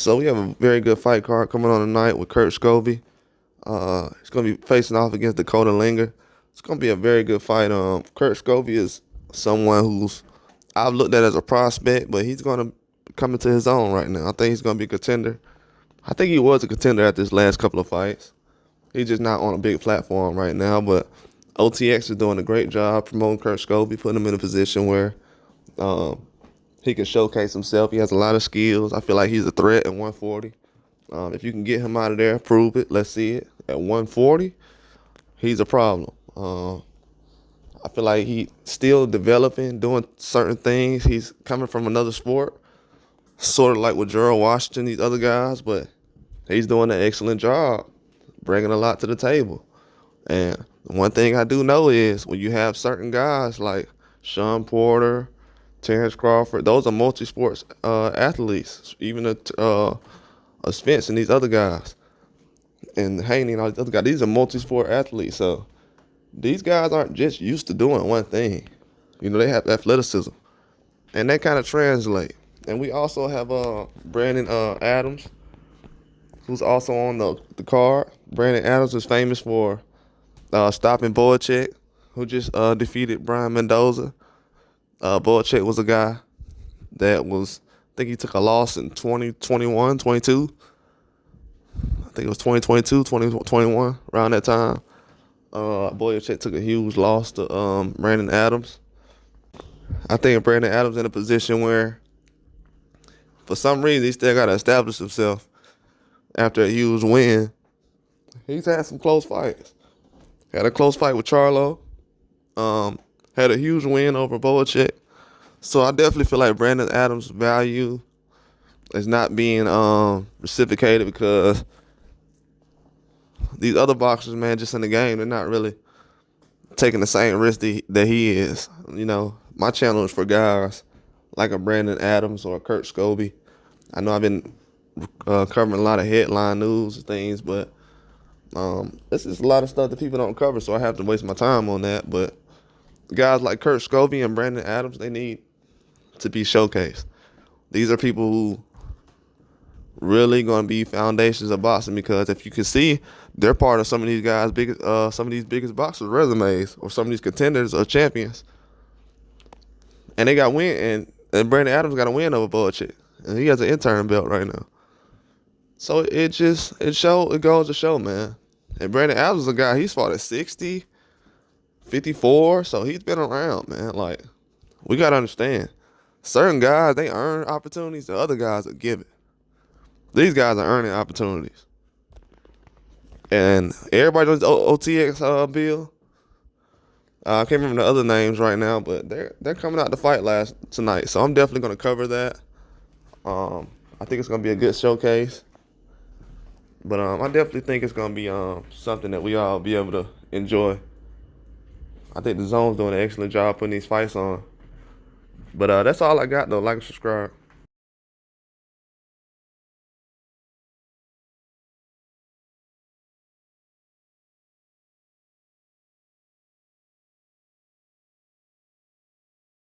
So we have a very good fight card coming on tonight with Scoby. He's going to be facing off against Dakota Linger. It's going to be a very good fight. Scoby is someone who's I've looked at as a prospect, but he's going to come into his own right now. I think he's going to be a contender. I think he was a contender at this last couple of fights. He's just not on a big platform right now, but OTX is doing a great job promoting Scoby, putting him in a position where he can showcase himself. He has a lot of skills. I feel like he's a threat at 140. If you can get him out of there, prove it. Let's see it. At 140, he's a problem. I feel like he's still developing, doing certain things. He's coming from another sport, sort of like with Gerald Washington, these other guys, but he's doing an excellent job, bringing a lot to the table. And one thing I do know is when you have certain guys like Sean Porter, Terrence Crawford, those are multi-sports athletes, even Spence and these other guys, and Haney and all these other guys. These are multi-sport athletes, so these guys aren't just used to doing one thing. You know, they have athleticism, and that kind of translate. And we also have Brandon Adams, who's also on the card. Brandon Adams is famous for stopping Boychek, who just defeated Brian Mendoza. Boychek was a guy that was, I think he took a loss in 2021, 22. I think it was 2022, 2021, around that time. Boychek took a huge loss to Brandon Adams. I think Brandon Adams in a position where, for some reason, he still got to establish himself after a huge win. He's had some close fights. Had a close fight with Charlo. Had a huge win over Boychek. So I definitely feel like Brandon Adams' value is not being reciprocated because these other boxers, man, just in the game, they're not really taking the same risk that he is. You know, my channel is for guys like a Brandon Adams or a Scoby. I know I've been covering a lot of headline news and things, but this is a lot of stuff that people don't cover, so I have to waste my time on that. But guys like Scoby and Brandon Adams, they need to be showcased. These are people who really going to be foundations of boxing, because if you can see, they're part of some of these guys' some of these biggest boxers' resumes, or some of these contenders or champions. And they got win, and Brandon Adams got a win over Boychek, and he has an interim belt right now. So it goes to show, man. And Brandon Adams is a guy, he's fought at 60, 54, so he's been around, man. Like, we got to understand, certain guys, they earn opportunities, the other guys are given. These guys are earning opportunities. And everybody knows the OTX bill. I can't remember the other names right now, but they're coming out to fight tonight, so I'm definitely going to cover that. I think it's going to be a good showcase. But I definitely think it's going to be something that we all be able to enjoy. I think the Zone's doing an excellent job putting these fights on. But that's all I got, though. Like and subscribe.